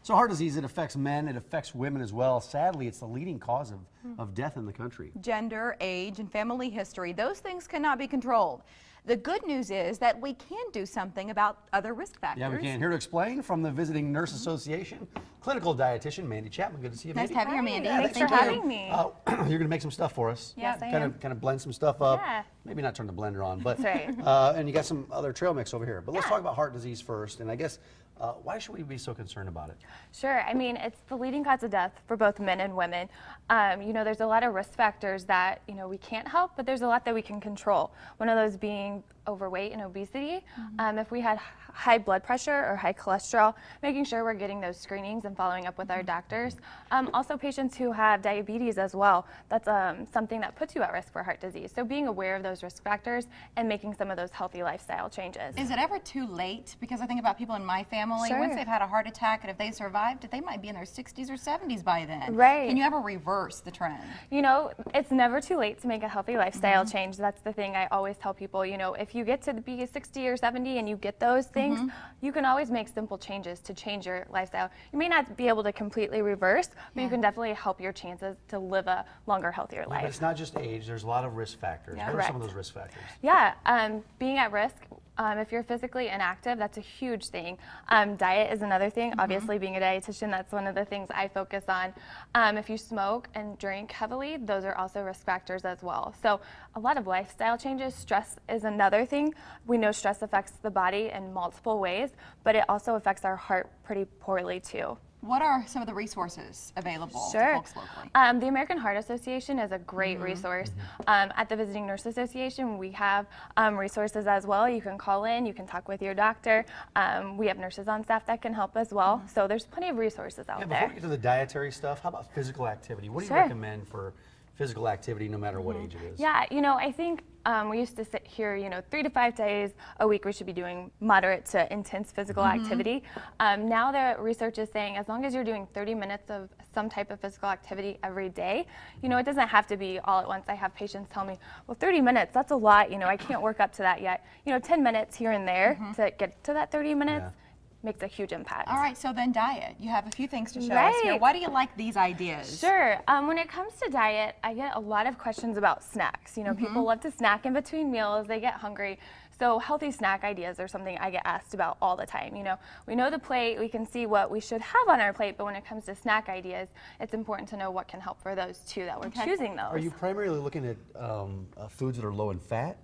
So heart disease, it affects men, it affects women as well. Sadly, it's the leading cause of death in the country. Gender, age, and family history, those things cannot be controlled. The good news is that we can do something about other risk factors. Yeah, we can. Here to explain from the Visiting Nurse Association, clinical dietitian Mandy Chapman. Good to see you, Mandy. Nice to have you here, Mandy. Yeah, thanks for having me. You're going to make some stuff for us. Yes, I am. Kind of blend some stuff up. Yeah. Maybe not turn the blender on, but That's right. and you got some other trail mix over here. But let's talk about heart disease first. And I guess why should we be so concerned about it? Sure. I mean, it's the leading cause of death for both men and women. You know, there's a lot of risk factors that, you know, we can't help, but there's a lot that we can control. One of those being overweight and obesity. If we had high blood pressure or high cholesterol, making sure we're getting those screenings and following up with our doctors. Also patients who have diabetes as well, that's something that puts you at risk for heart disease. So being aware of those risk factors and making some of those healthy lifestyle changes. Is it ever too late? Because I think about people in my family, Sure. once they've had a heart attack, and if they survived it, they might be in their 60s or 70s by then. Right. Can you ever reverse the trend? You know, it's never too late to make a healthy lifestyle change. That's the thing I always tell people. You know, if you get to be 60 or 70 and you get those things, you can always make simple changes to change your lifestyle. You may not be able to completely reverse, but you can definitely help your chances to live a longer, healthier life. But it's not just age. There's a lot of risk factors. What are some of those risk factors? Yeah, being at risk. If you're physically inactive, that's a huge thing. Diet is another thing. Obviously, being a dietitian, that's one of the things I focus on. If you smoke and drink heavily, those are also risk factors as well. So a lot of lifestyle changes. Stress is another thing. We know stress affects the body in multiple ways, but it also affects our heart pretty poorly too. What are some of the resources available to folks locally? The American Heart Association is a great resource. At the Visiting Nurse Association, we have resources as well. You can call in, you can talk with your doctor. We have nurses on staff that can help as well. So there's plenty of resources out there. Before we get to the dietary stuff, how about physical activity? What do you recommend for physical activity no matter what age it is? Yeah, you know, I think we used to sit here, you know, 3 to 5 days a week we should be doing moderate to intense physical activity. Now the research is saying as long as you're doing 30 minutes of some type of physical activity every day, you know, it doesn't have to be all at once. I have patients tell me, well, 30 minutes, that's a lot, you know, I can't work up to that yet. You know, 10 minutes here and there to get to that 30 minutes. Makes a huge impact. All right, so then diet. You have a few things to show us here. Why do you like these ideas? Sure. When it comes to diet, I get a lot of questions about snacks. You know, people love to snack in between meals. They get hungry. So healthy snack ideas are something I get asked about all the time. You know, we know the plate, we can see what we should have on our plate, but when it comes to snack ideas, it's important to know what can help for those too, that we're choosing those. Are you primarily looking at foods that are low in fat?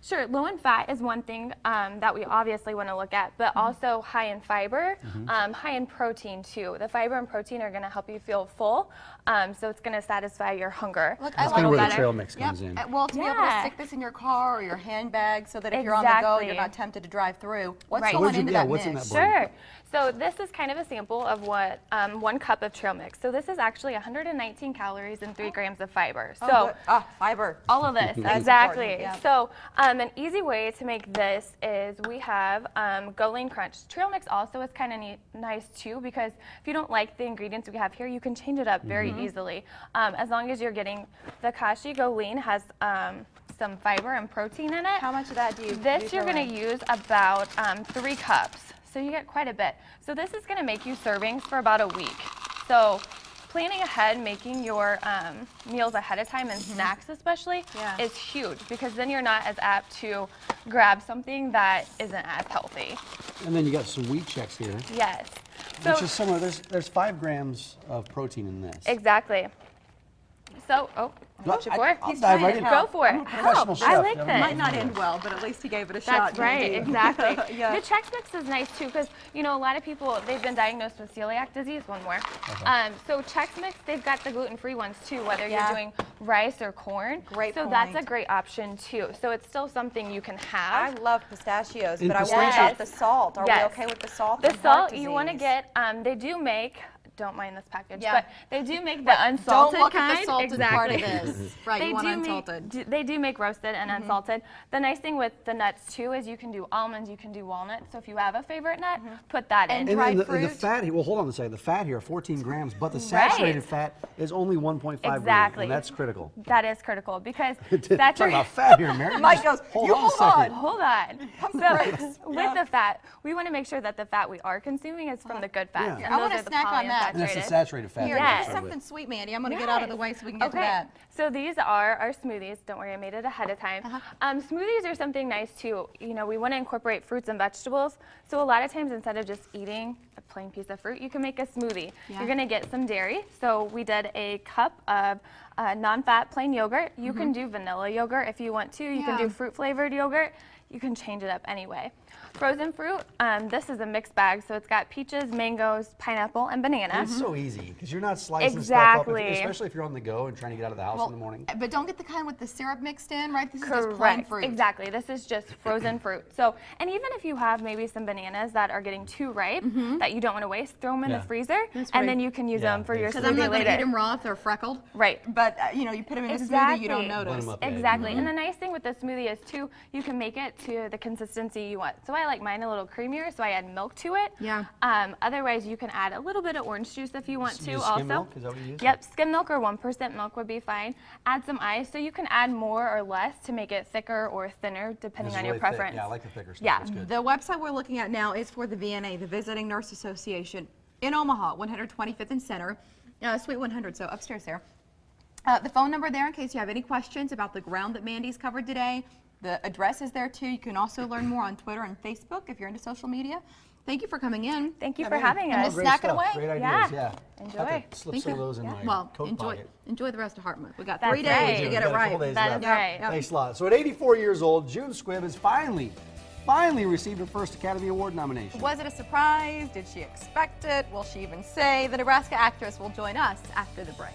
Sure, low in fat is one thing that we obviously want to look at, but also high in fiber, high in protein too. The fiber and protein are going to help you feel full, so it's going to satisfy your hunger. Look, That's kind of where the trail mix comes in. Well, to be able to stick this in your car or your handbag so that if you're on the go, you're not tempted to drive through. What's going into that mix? Sure. So this is kind of a sample of what 1 cup of trail mix. So this is actually 119 calories and 3 grams of fiber. So fiber. All of this, exactly. So an easy way to make this is we have Go Lean Crunch. Trail mix also is kind of nice too, because if you don't like the ingredients we have here, you can change it up very easily. As long as you're getting the Kashi Go Lean has some fiber and protein in it. How much of that do you This you're going to use about 3 cups. So you get quite a bit. So this is going to make you servings for about a week. So planning ahead, making your meals ahead of time and snacks especially is huge, because then you're not as apt to grab something that isn't as healthy. And then you got some wheat checks here. Yes. So which is somewhere, there's 5 grams of protein in this. Exactly. So, I'll dive right in. Go for it. Professional chef. I like this. Might not end well, but at least he gave it a shot. That's right, exactly. The Chex Mix is nice too, because you know a lot of people, they've been diagnosed with celiac disease. One more. So Chex Mix, they've got the gluten-free ones too, whether you're doing rice or corn. Great So point. that's a great option too. So it's still something you can have. I love pistachios, but I pistachio? wonder about the salt. Are we okay with the salt? The salt you want to get, they do make don't mind this package, Yeah. but they do make the unsalted Don't look kind. at the salted part of this. Right, They you want do unsalted. they do make roasted and unsalted. The nice thing with the nuts too is you can do almonds, you can do walnuts. So if you have a favorite nut, put that in. And And dried the fruit. fat here, well, hold on a second. The fat here, 14 grams, but the saturated fat is only 1.5 grams. Exactly. And that's critical. That is critical because Talking saturated. about fat here, Mary. Mike goes, hold "You on a hold second. Hold on. Pump the So brakes. with the fat, we want to make sure that the fat we are consuming is from the good fats. Yeah. and I those wanna are the snack on that. And that's the polyunsaturated. saturated fat. Here, that we here's started with. something sweet, Mandy. I'm going to get out of the way so we can get to Okay, that. so these are our smoothies. Don't worry, I made it ahead of time. Smoothies are something nice too. You know, we want to incorporate fruits and vegetables. So a lot of times, instead of just eating a plain piece of fruit, you can make a smoothie. Yeah. You're going to get some dairy. So we did a cup of non-fat plain yogurt. You can do vanilla yogurt if you want to. You can Yeah. do fruit flavored yogurt. You can change it up anyway. Frozen fruit, this is a mixed bag, so it's got peaches, mangoes, pineapple, and banana. And it's so easy because you're not slicing Exactly. stuff up, especially if you're on the go and trying to get out of the house in the morning. But don't get the kind with the syrup mixed in, right? This is just plain Correct. fruit. Exactly. This is just frozen fruit. So, and even if you have maybe some bananas that are getting too ripe that you don't want to waste, throw them in Yeah. the freezer, That's and right. then you can use Yeah, them for your Because I'm smoothie not going to later. eat them raw if they're freckled. Right. But, you know, you put them in a smoothie, you don't Exactly. Blend notice. 'em up, yeah. Exactly. And the nice thing with the smoothie is too, you can make it to the consistency you want. So I like mine a little creamier, so I add milk to it. Yeah. Otherwise, you can add a little bit of orange juice if you want to. Use Also. skim milk? Is that what you use? Yep, skim milk or 1% milk would be fine. Add some ice, so you can add more or less to make it thicker or thinner, depending This is on your really thick. preference. Yeah, I like the thicker stuff. Yeah. That's good. The website we're looking at now is for the VNA, the Visiting Nurse Association, in Omaha, 125th and Center, Suite 100, so upstairs there. The phone number there in case you have any questions about the ground that Mandy's covered today. The address is there too. You can also learn more on Twitter and Facebook if you're into social media. Thank you for coming in. Thank you Yeah, for man. having And us. we'll Great snack it stuff. away. Great ideas, Yeah. yeah. Enjoy. Have to slip Thank some you. of those in my Well, coat pocket. enjoy the rest of Heart Month. We got That's 3 days right. to We get got it a couple right. days That left. is right. Yep. Thanks a lot. So at 84 years old, June Squibb has finally received her first Academy Award nomination. Was it a surprise? Did she expect it? Will she even say? The Nebraska actress will join us after the break.